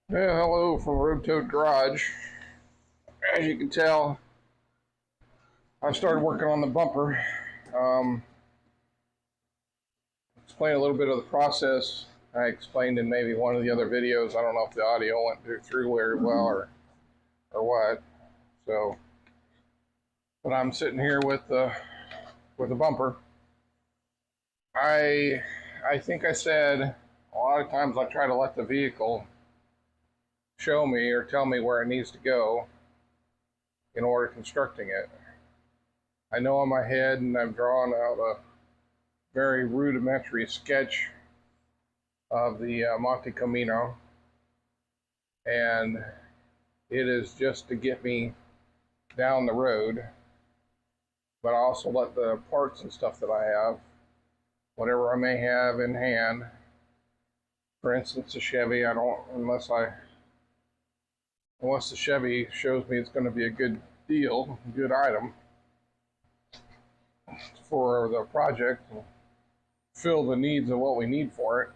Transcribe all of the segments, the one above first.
Yeah, hello from Road Toad Garage. As you can tell, I started working on the bumper. Um, Explain a little bit of the process. I explained in maybe one of the other videos. I don't know if the audio went through very well or what. So, but I'm sitting here with the bumper. I think I said a lot of times I try to let the vehicle show me or tell me where it needs to go in order constructing it. I know in my head, and I've drawn out a very rudimentary sketch of the Monte Coe Mino, and it is just to get me down the road, but I also let the parts and stuff that I have, whatever I may have in hand, for instance a Chevy, I don't, unless the Chevy shows me it's going to be a good deal, a good item for the project, fill the needs of what we need for it,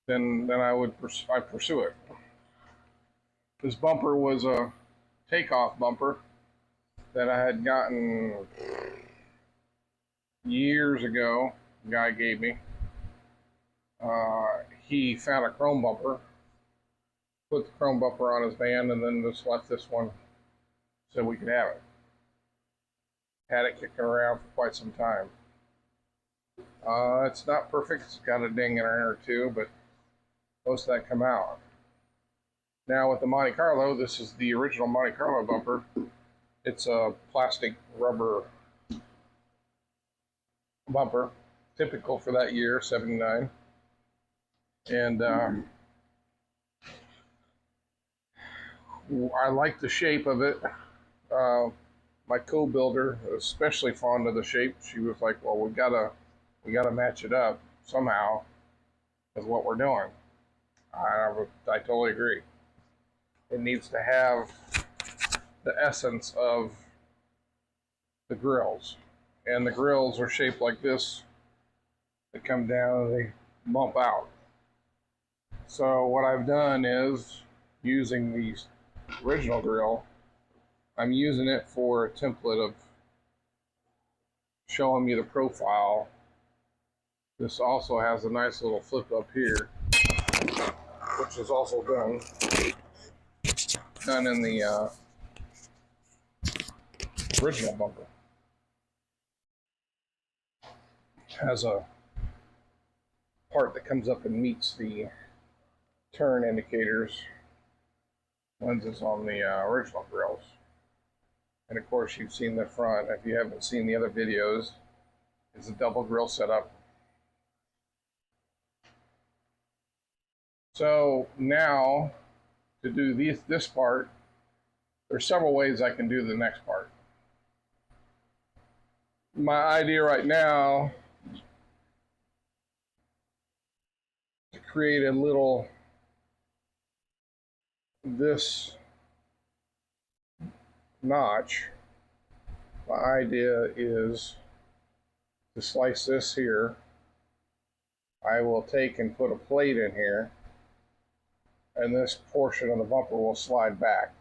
then I pursue it. This bumper was a takeoff bumper that I had gotten years ago. The guy gave me. He found a chrome bumper, put the chrome bumper on his van, and then just left this one so we could have it. Had it kicking around for quite some time. It's not perfect. It's got a ding in there or two, but most of that come out. Now with the Monte Carlo, this is the original Monte Carlo bumper. It's a plastic rubber bumper, typical for that year, '79. And I like the shape of it. My co-builder was especially fond of the shape. She was like, well, we gotta match it up somehow with what we're doing. I totally agree. It needs to have the essence of the grills. And the grills are shaped like this. They come down and they bump out. So what I've done is, using the original grill, I'm using it for a template of showing me the profile. This also has a nice little flip up here, which is also done in the original bumper. Has a part that comes up and meets the turn indicators, lenses on the original grills. And of course you've seen the front. If you haven't seen the other videos, it's a double grill setup. So now to do this part, there's several ways I can do the next part. My idea right now is to create a little, this notch. My idea is to slice this here. I will take and put a plate in here, and this portion of the bumper will slide back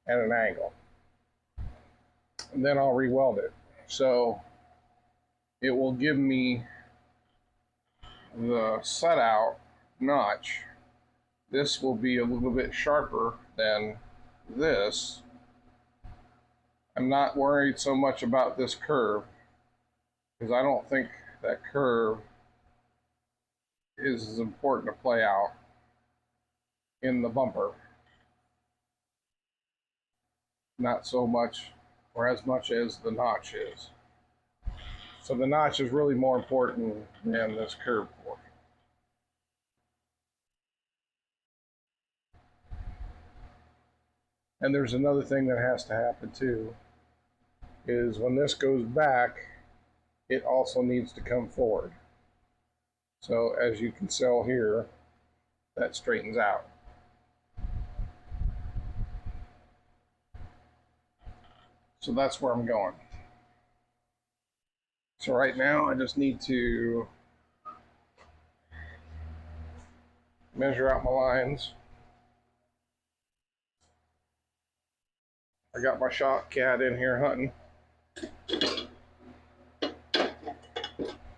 at an angle. And then I'll re-weld it. So it will give me the set out notch. This will be a little bit sharper than this. I'm not worried so much about this curve, because I don't think that curve is as important to play out in the bumper. Not so much, or as much as the notch is. So the notch is really more important than this curve portion. And there's another thing that has to happen too, is when this goes back, it also needs to come forward. So as you can tell here, that straightens out. So that's where I'm going. So right now I just need to measure out my lines I got my shot cat in here hunting.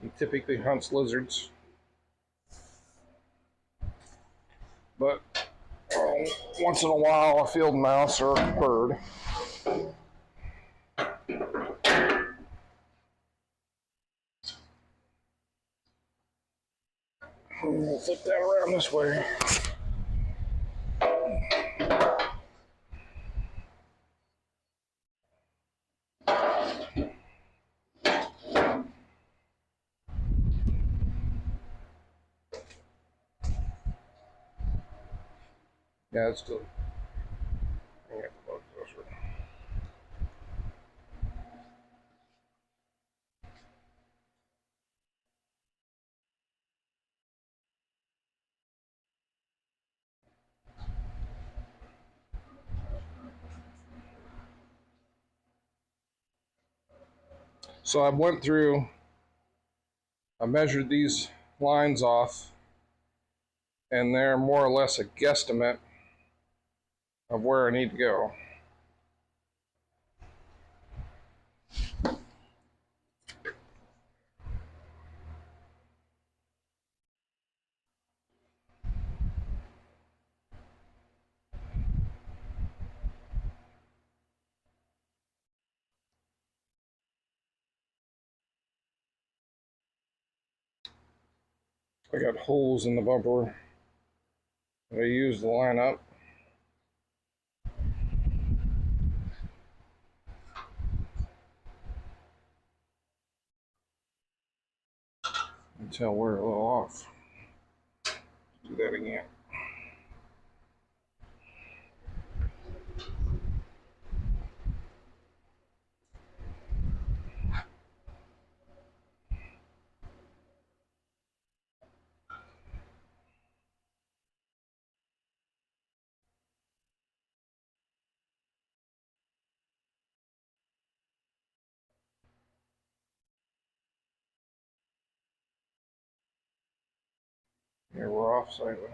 He typically hunts lizards, but once in a while a field mouse or a bird. We'll flip that around this way. Yeah, it's still. I have to look closer. So I went through. I measured these lines off, and they're more or less a guesstimate of where I need to go. I got holes in the bumper that I use to line up. Until we're a little off. Do that again. Here we're off slightly.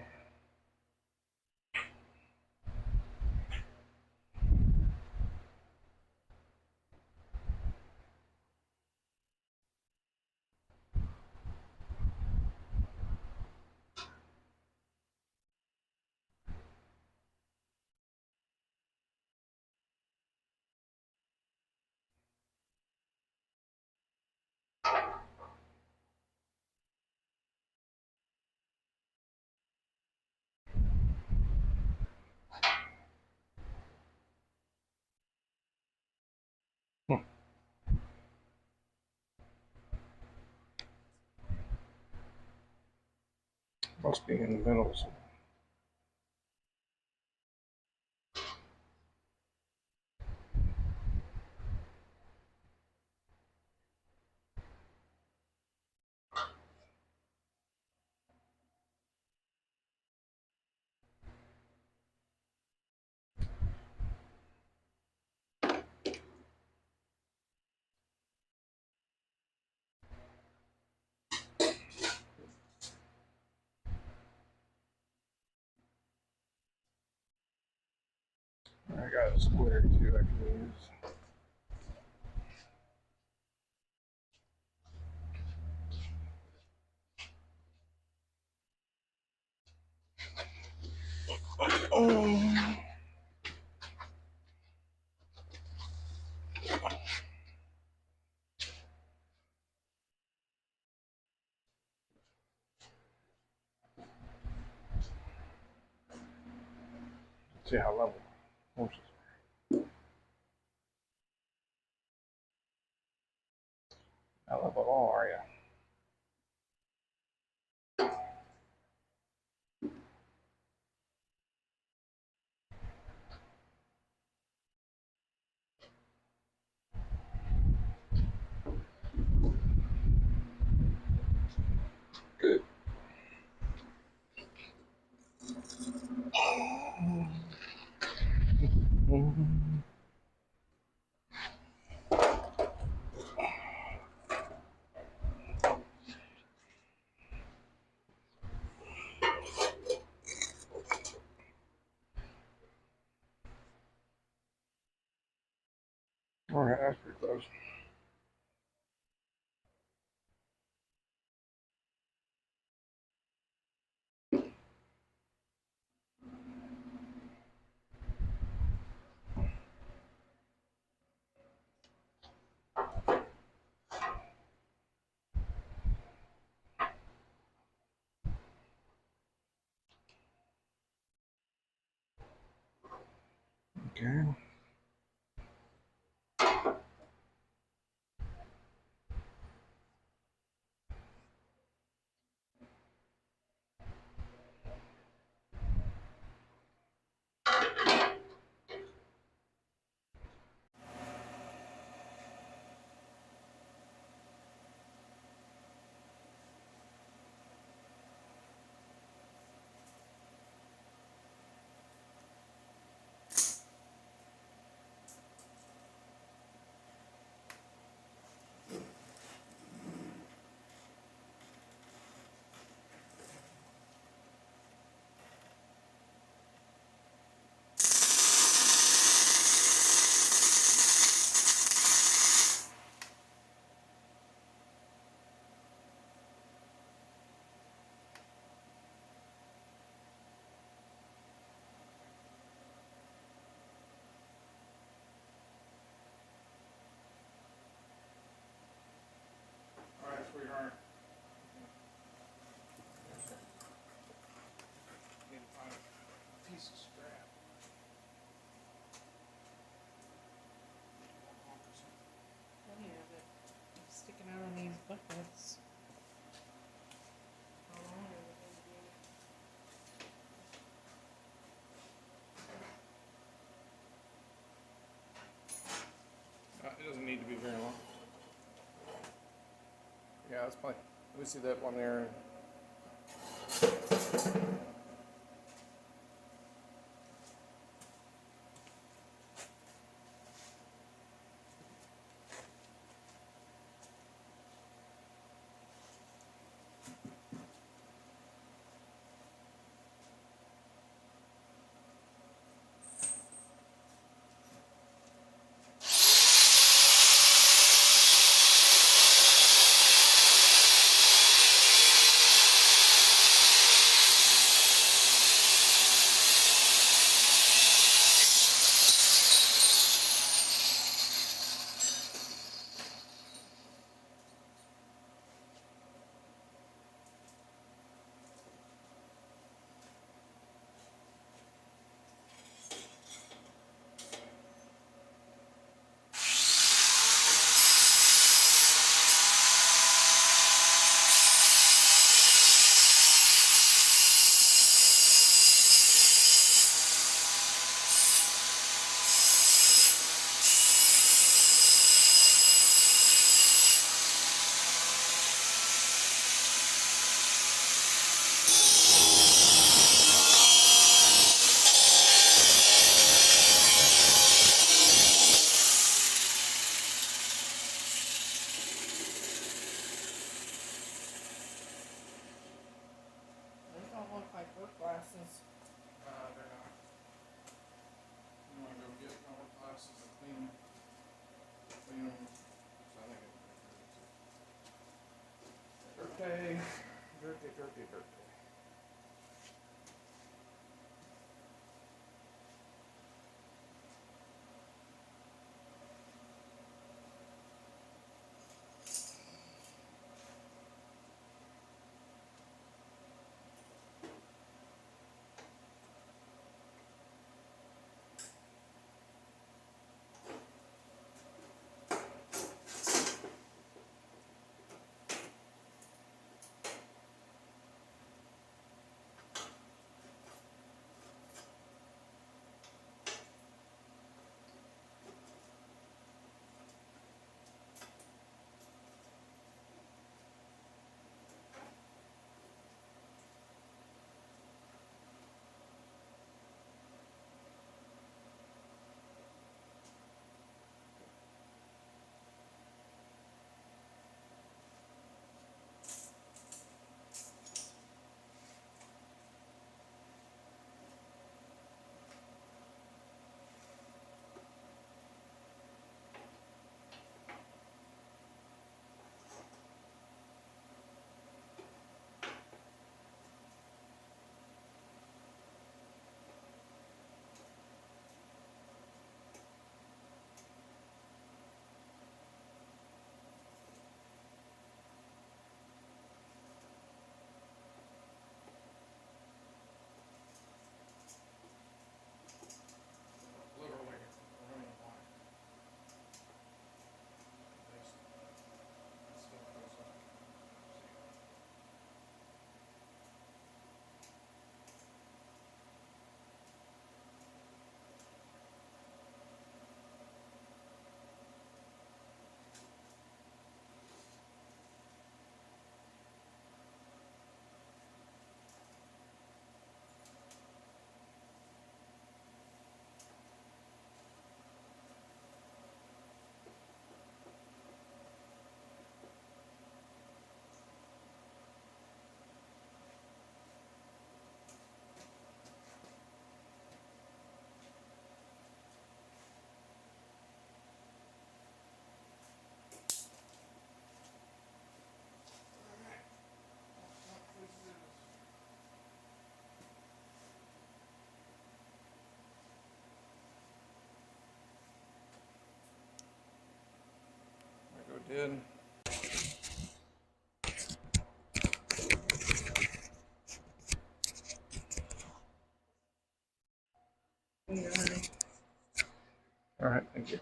Must be in the middle. I got a square too I can use. See how level horses are. How level all are you? Good. goes. Okay. All right, sweetheart. Need to find a piece of scrap. Plenty of it sticking out on these buckets. How long are they going to be? It doesn't need to be very long. Yeah, that's plenty. Let me see that one there. Those don't look like work glasses. They're not. You want to go get my work glasses and clean them? So I think dirty. in. All right, thank you.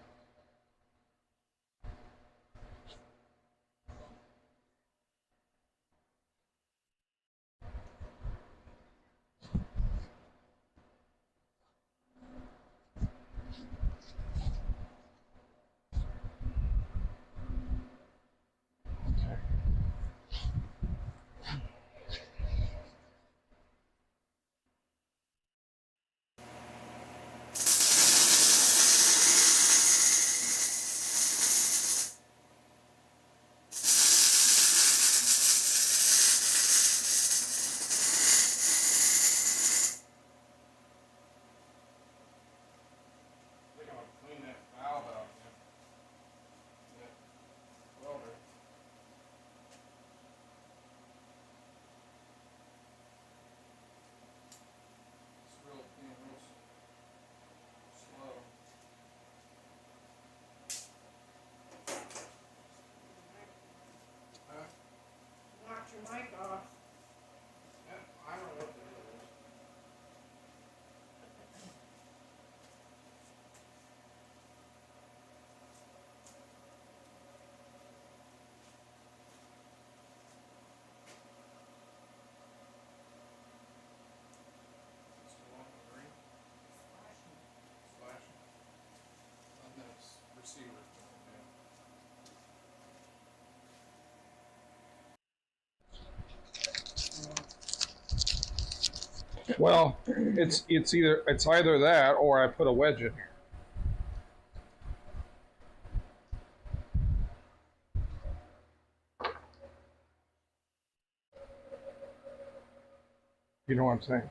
Clean that valve out again. That welder. It's being real slow. Huh? Knock your mic off. Yeah, I don't know what the deal is. It's the one with green flashing. On that receiver. Well, it's either that or I put a wedge in here. You know what I'm saying?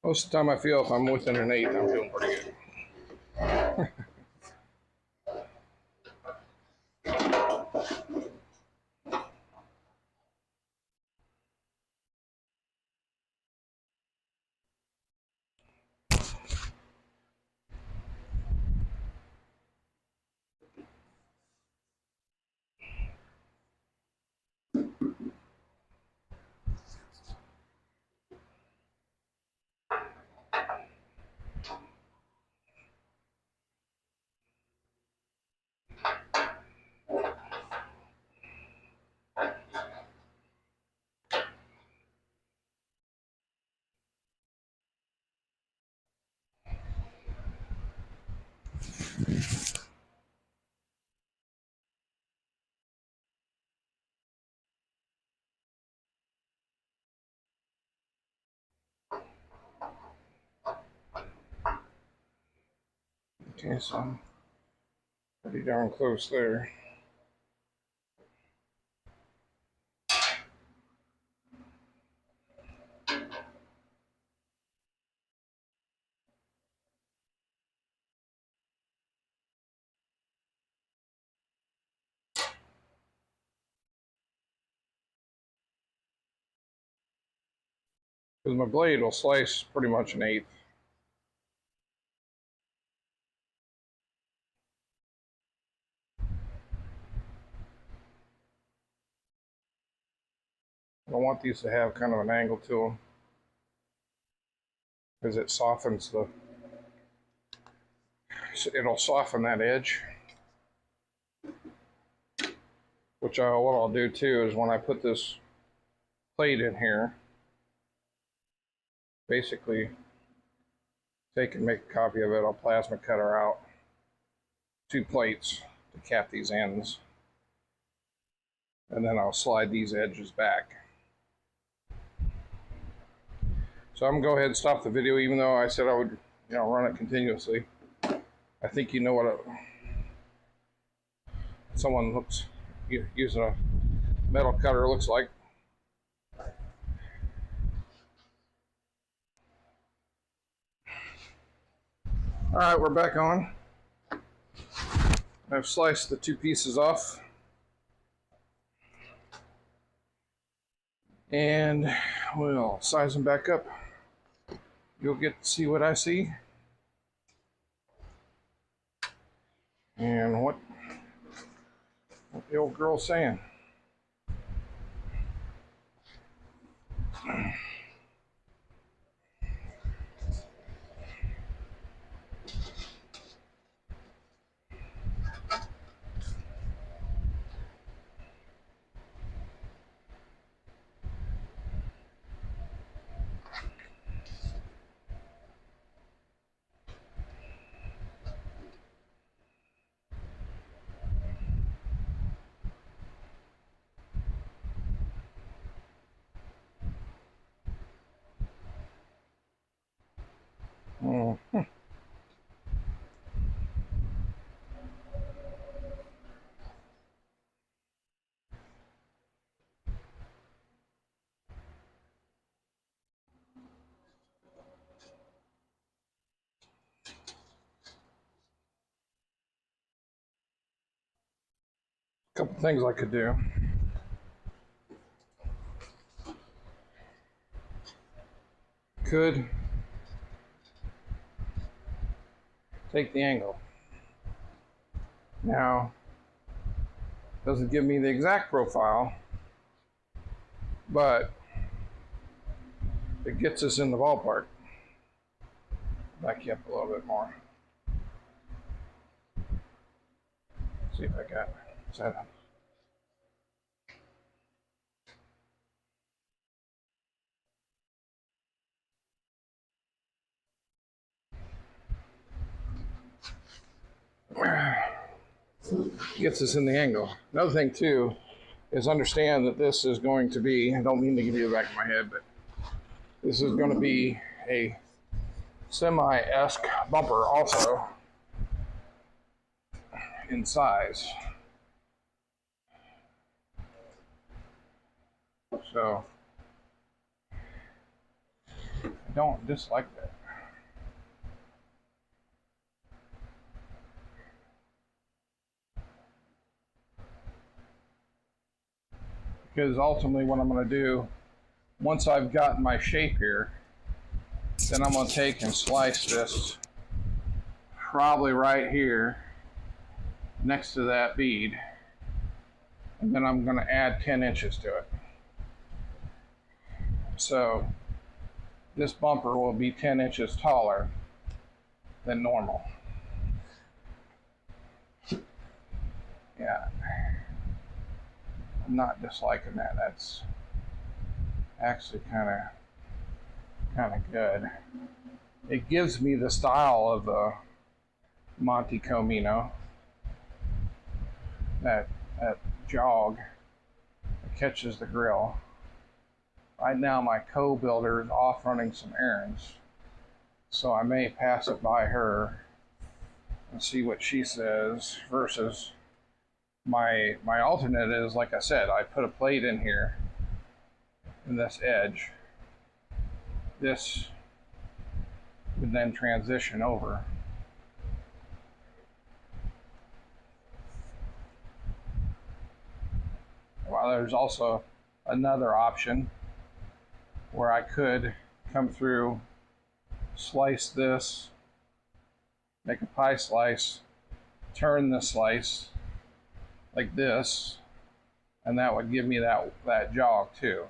Most of the time I feel if I'm within an 8, I'm doing pretty good. Okay, so I'm pretty darn close there. Because my blade will slice pretty much an 1/8. I want these to have kind of an angle to them because it softens the, it'll soften that edge. Which what I'll do too is when I put this plate in here, basically take and make a copy of it. I'll plasma cutter out 2 plates to cap these ends, and then I'll slide these edges back. So I'm gonna go ahead and stop the video, even though I said I would, run it continuously. I think you know what someone looks using a metal cutter looks like. All right, we're back on. I've sliced the 2 pieces off, and we'll size them back up. You'll get to see what I see and what the old girl's saying. Mm-hmm. Couple things I could do. Could take the angle. Now, doesn't give me the exact profile, but it gets us in the ballpark. Back you up a little bit more. See if I got set up. Gets us in the angle. Another thing too is understand that this is going to be, I don't mean to give you the back of my head, but this is going to be a semi-esque bumper also in size. So I don't dislike that. Because ultimately what I'm going to do, once I've gotten my shape here, then I'm going to take and slice this probably right here next to that bead. And then I'm going to add 10 inches to it. So this bumper will be 10 inches taller than normal. Yeah, I'm not disliking that. That's actually kind of good. It gives me the style of the Monte Coe Mino, that jog that catches the grill. Right now my co-builder is off running some errands, so I may pass it by her and see what she says. Versus my alternate is, like I said, I put a plate in here in this edge. This would then transition over. Well, there's also another option where I could come through, slice this, make a pie slice, turn the slice like this, and that would give me that jog too.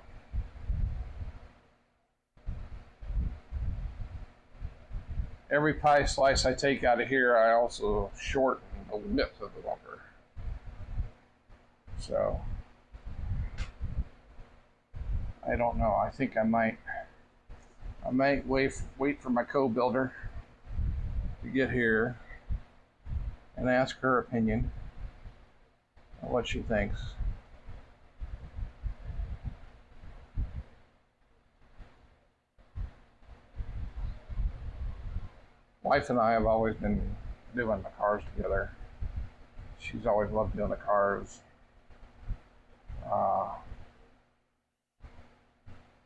Every pie slice I take out of here, I also shorten the width of the bumper. So I don't know. I think I might wait for my co-builder to get here and ask her opinion on what she thinks. Wife and I have always been doing the cars together. She's always loved doing the cars.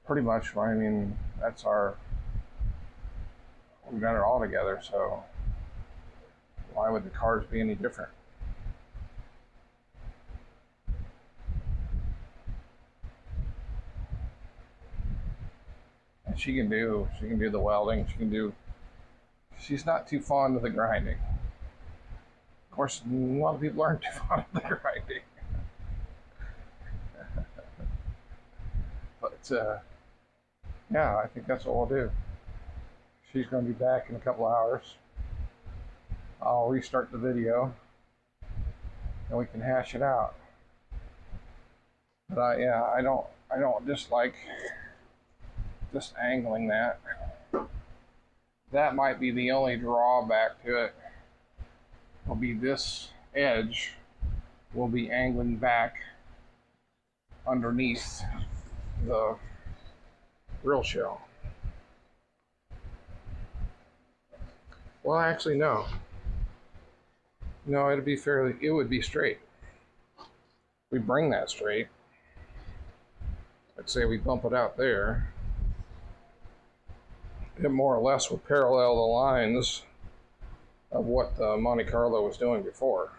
Pretty much, I mean, we've done it all together, so why would the cars be any different? And she can do the welding, she's not too fond of the grinding. Of course, a lot of people aren't too fond of the grinding. But yeah, I think that's what we'll do. She's going to be back in a couple hours. I'll restart the video and we can hash it out. But I don't dislike just angling that. That might be the only drawback to it. Will be this edge will be angling back underneath the grill shell. Well, actually, no. No, it would be straight. We bring that straight. Let's say we bump it out there. It more or less will parallel the lines of what the Monte Carlo was doing before.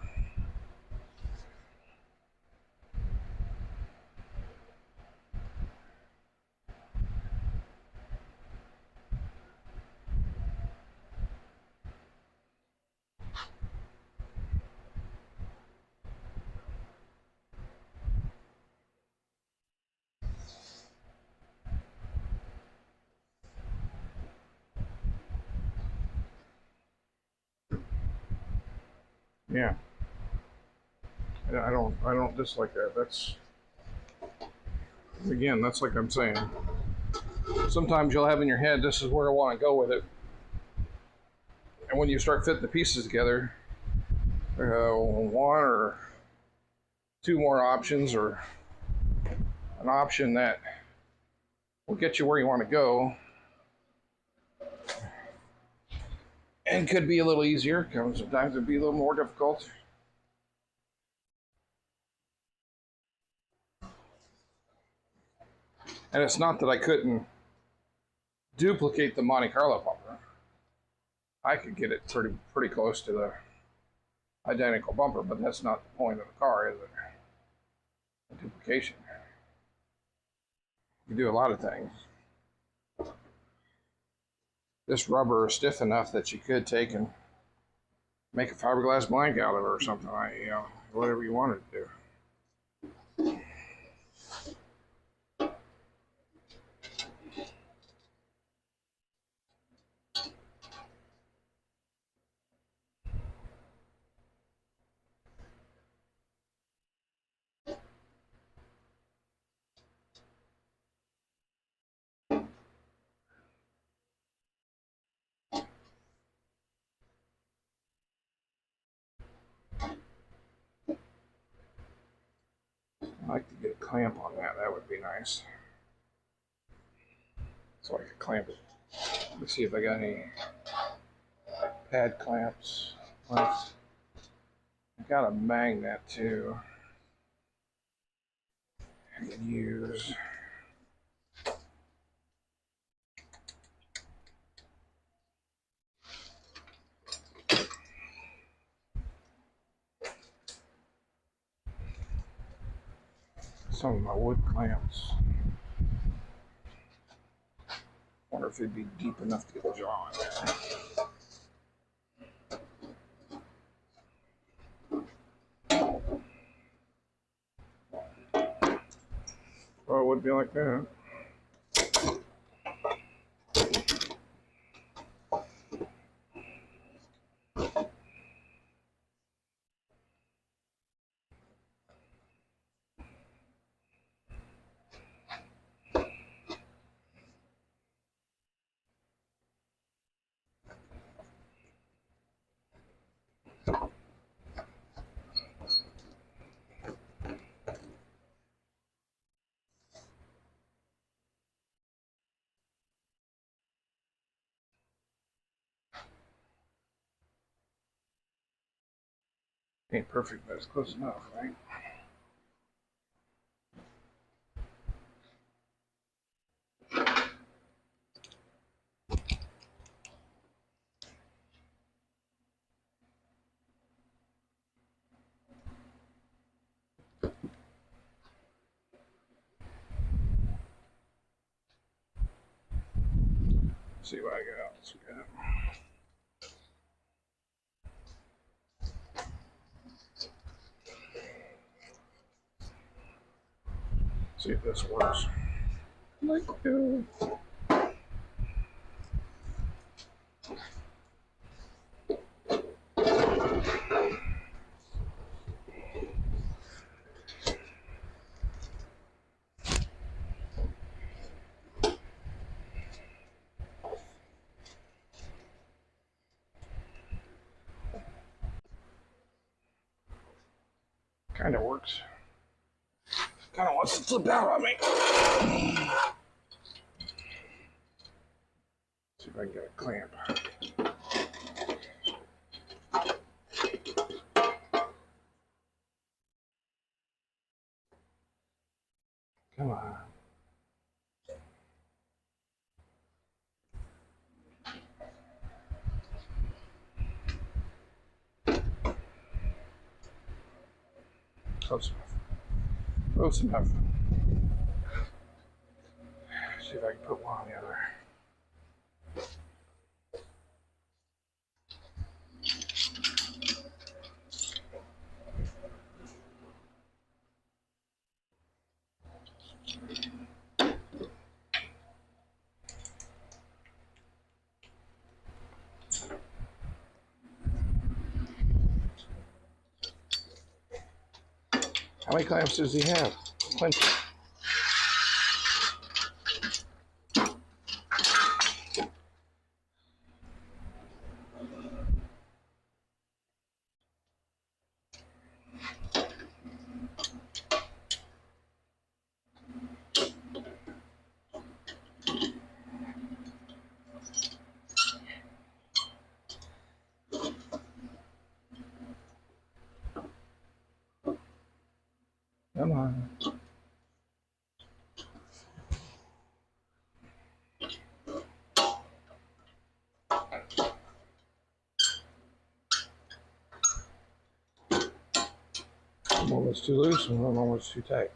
Yeah. I don't dislike that. That's like I'm saying. Sometimes you'll have in your head, this is where I want to go with it. And when you start fitting the pieces together, one or two more options, or an option that will get you where you want to go, and could be a little easier. Sometimes it'd be a little more difficult. And it's not that I couldn't duplicate the Monte Carlo bumper. I could get it pretty close to the identical bumper, but that's not the point of the car, is it? The duplication. You can do a lot of things. This rubber is stiff enough that you could take and make a fiberglass blank out of it or something, like, you know, whatever you wanted to do. I'd like to get a clamp on that. That would be nice. So I could clamp it. Let's see if I got any pad clamps left. I got a magnet too. I can use. Some of my wood clamps. Wonder if it'd be deep enough to get the jaw in there. Oh, it would be like that. Ain't perfect, but it's close enough, right? Let's see what I got else we got. See if this works. Like, kind of works. Kind of wants to flip out on me. See if I can get a clamp. Come on. Close enough. Close enough. See if I can put one on the other. How many clamps does he have? Plenty. Come on. One was too loose and one was too tight.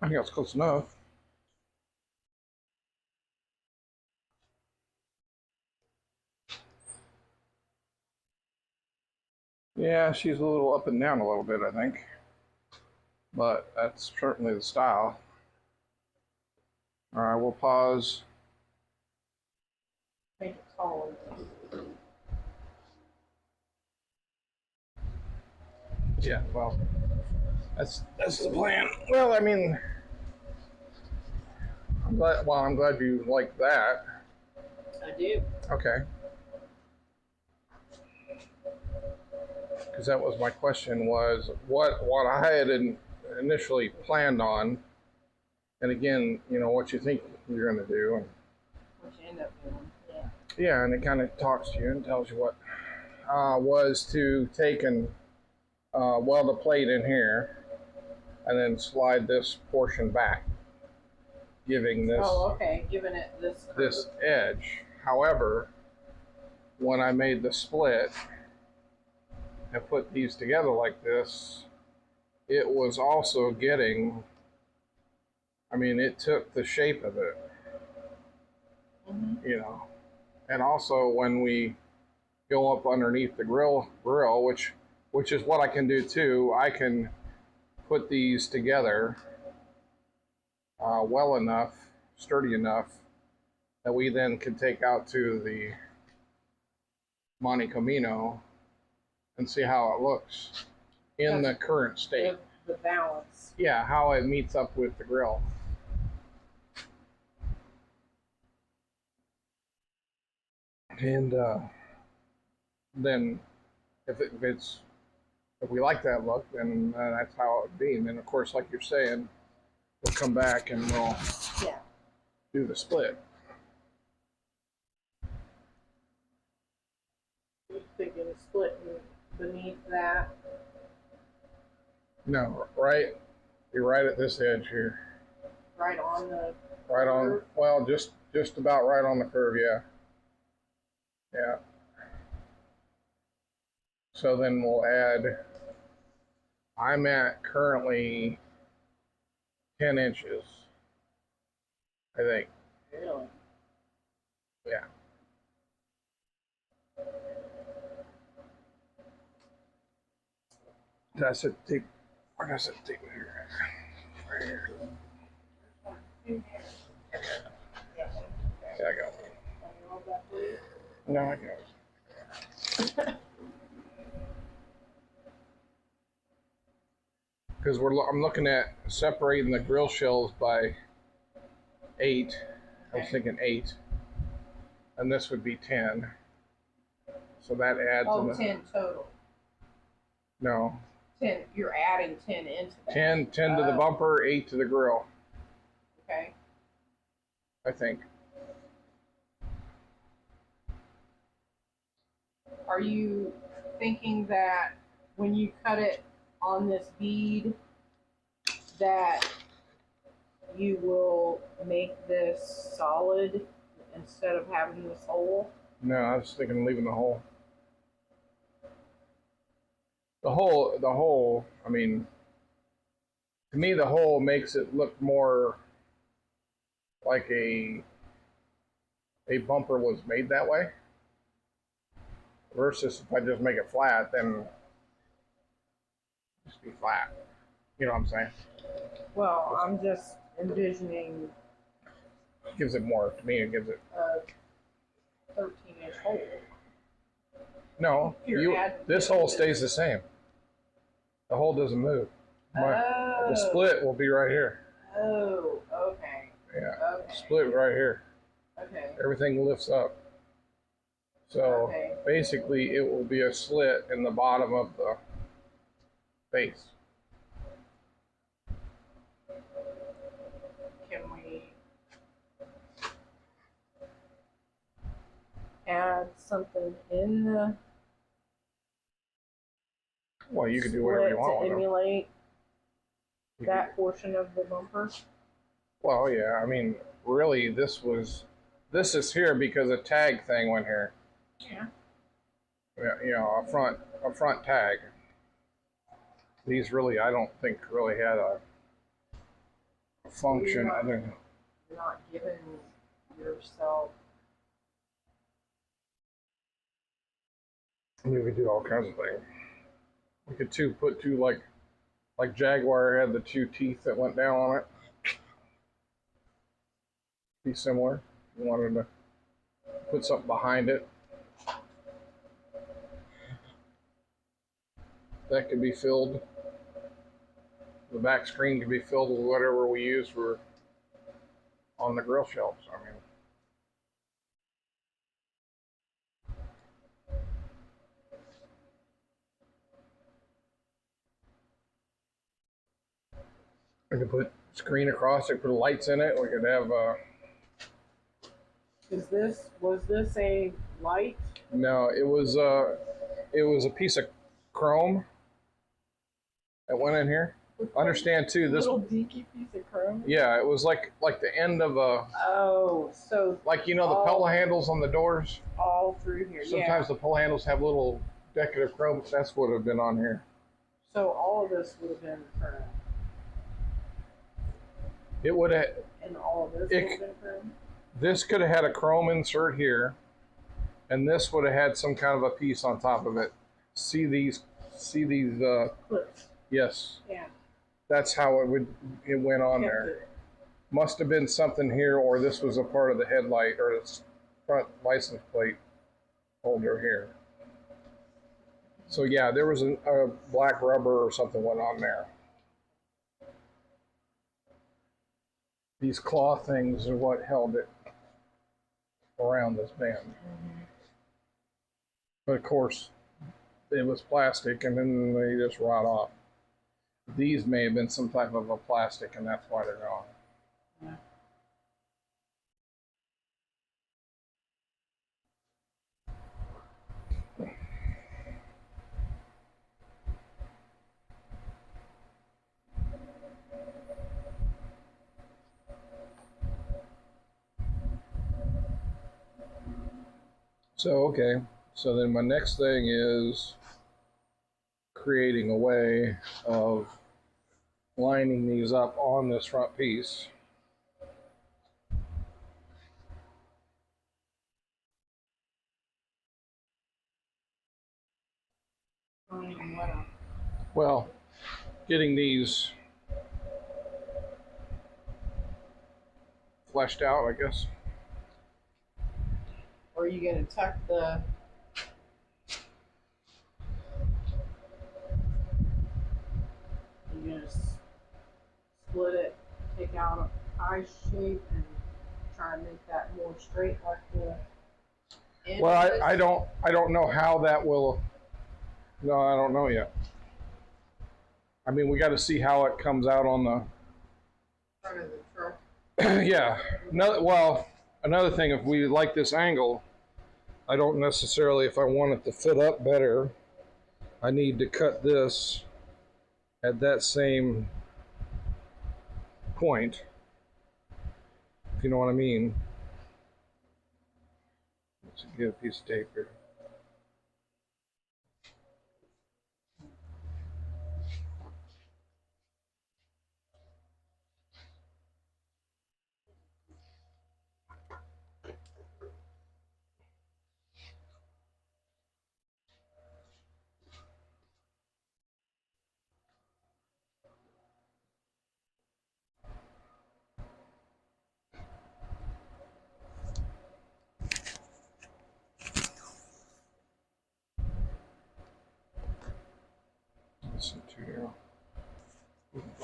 I think that's close enough. Yeah, she's a little up and down a little bit, I think. But that's certainly the style. All right, we'll pause. Make it taller. Yeah, well, that's the plan. Well, I mean, I'm glad you like that. I do. Okay. Because that was my question, was what I had initially planned on, and again, you know, what you think you're going to do, and What you end up doing. Yeah. yeah, and it kind of talks to you and tells you what was to take and weld a plate in here, and then slide this portion back, giving this giving it this curve. this edge. However, when I made the split and put these together like this, it was also getting, I mean, it took the shape of it, you know. And also when we go up underneath the grill, which is what I can do too, I can put these together well enough, sturdy enough, that we then can take out to the Monte Coe Mino and see how it looks in the current state. The balance. Yeah, how it meets up with the grill. And then if we like that look, then that's how it would be. And then of course, like you're saying, we'll come back and we'll do the split. You're thinking of splitting beneath that? No, right? You're right at this edge here. Right on the Right on. curve? Well, just about right on the curve. Yeah. Yeah. So then we'll add. I'm at currently 10 inches. I think. Really? Yeah. Did I set the tape? Where did I set the tape here? Right here. Yeah, I got it. No, I got it. Because I'm looking at separating the grill shells by 8. I was thinking 8, and this would be 10. So that adds. Oh, 10 total. No. 10. You're adding 10 into that. 10 to the bumper, 8 to the grill. Okay. I think. Are you thinking that when you cut it on this bead that you will make this solid instead of having this hole? No, I was thinking of leaving the hole. The hole, I mean, to me the hole makes it look more like a bumper was made that way. Versus if I just make it flat, then just be flat. You know what I'm saying? Well, I'm just envisioning It gives it more, to me it gives it. a 13-inch hole. No, this hole stays the same. The hole doesn't move. The split will be right here. Oh, okay. Yeah, Okay. split right here. Okay. Everything lifts up. So basically it will be a slit in the bottom of base. Can we add something in the Well, you can do whatever you want to with them. emulate that portion of the bumper? Well, yeah, I mean, really, this is here because a tag thing went here. Yeah. Yeah, you know, a front tag. These really, I don't think really had a function. You're not giving yourself. I mean, we could do all kinds of things. We could put two like Jaguar had the two teeth that went down on it. Be similar. If you wanted to put something behind it. That could be filled. The back screen could be filled with whatever we use for on the grill shelves. I mean, we could put screen across it, put lights in it. We could have. Was this a light? No, it was a piece of chrome that went in here. Understand too, this little dinky piece of chrome. Yeah, it was like the end of a. Oh, so like the pull handles on the doors. All through here. Sometimes the pull handles have little decorative chrome. That's what would have been on here. So all of this would have been chrome. It would have. And all of this would have been chrome. This could have had a chrome insert here, and this would have had some kind of a piece on top of it. See these clips. Yes. Yeah. That's how it went on there. Must have been something here, or this was a part of the headlight or the front license plate holder here. So yeah, there was a black rubber or something went on there. These claw things are what held it around this band. Mm-hmm. But of course, it was plastic, and then they just rot off. These may have been some type of a plastic, and that's why they're gone. Yeah. So, okay. So then my next thing is creating a way of lining these up on this front piece. Well, getting these fleshed out, I guess. Or are you going to tuck the... You're going to split it, take out a pie shape, and try and make that more straight like the... Well, I don't know how that will... No, I don't know yet. I mean, we got to see how it comes out on the... front of the truck. Yeah. Another thing, if we like this angle, I don't necessarily, if I want it to fit up better, I need to cut this at that same point, if you know what I mean. Let's get a piece of tape here.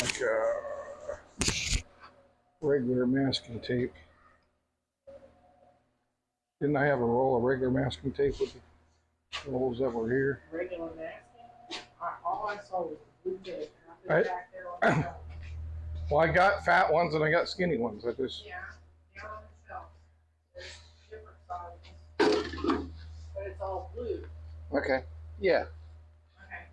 Like regular masking tape. Didn't I have a roll of regular masking tape with the rolls that were here? Regular masking? All I saw was Blue tape. I- Back there on the shelf. Well, I got fat ones and I got skinny ones. I just Yeah, down on the shelf. There's different sizes, but it's all blue. okay. Yeah. Okay.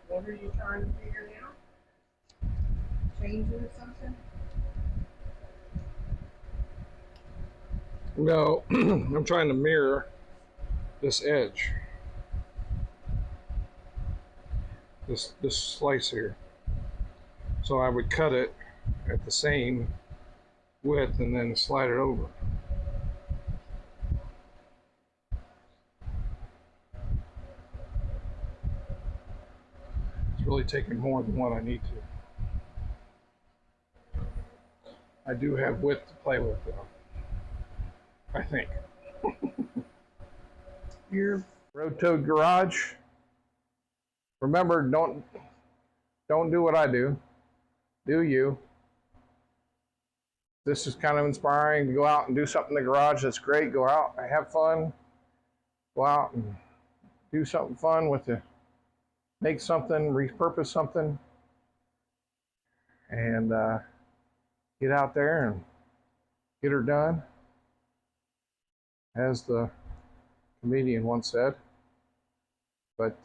What are you trying to figure out? Changing something? No, I'm trying to mirror this edge, this slice here. So I would cut it at the same width and then slide it over. It's really taking more than what I need to. I do have width to play with though, I think. Your road-toed garage. Remember, don't do what I do. Do you. This is kind of inspiring to go out and do something in the garage. That's great. Go out, have fun. Go out and do something fun with it. Make something, repurpose something, and get out there and get her done. As the comedian once said. But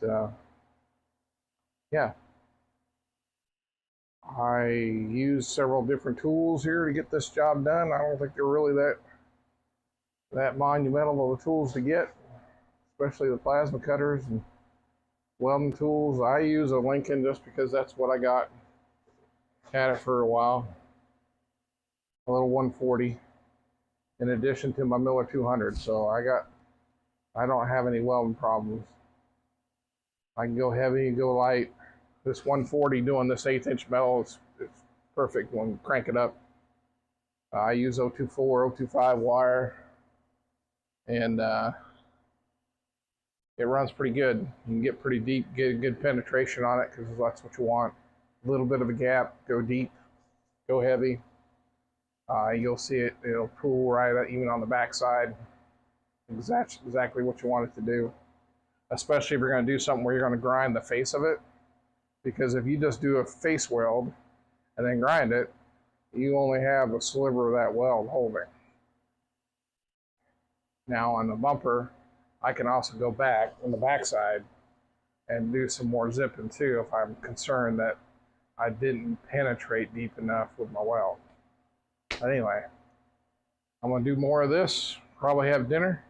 yeah, I use several different tools here to get this job done. I don't think they're really that monumental of the tools to get, especially the plasma cutters and welding tools. I use a Lincoln just because that's what I got. Had it for a while. A little 140 in addition to my Miller 200. So I don't have any welding problems. I can go heavy, go light. This 140 doing this 1/8" metal, it's perfect when crank it up. I use 024, 025 wire, and it runs pretty good. You can get pretty deep, get a good penetration on it because that's what you want. A little bit of a gap, go deep, go heavy. You'll see it, it'll pull right even on the backside. Exactly what you want it to do. Especially if you're going to do something where you're going to grind the face of it. Because if you just do a face weld and then grind it, you only have a sliver of that weld holding. Now on the bumper, I can also go back on the backside and do some more zipping too if I'm concerned that I didn't penetrate deep enough with my weld. But anyway, I'm going to do more of this, probably have dinner,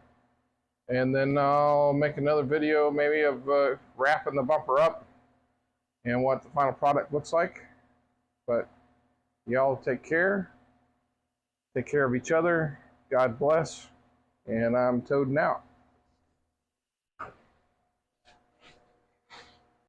and then I'll make another video maybe of wrapping the bumper up and what the final product looks like. But y'all take care of each other, God bless, and I'm toading out.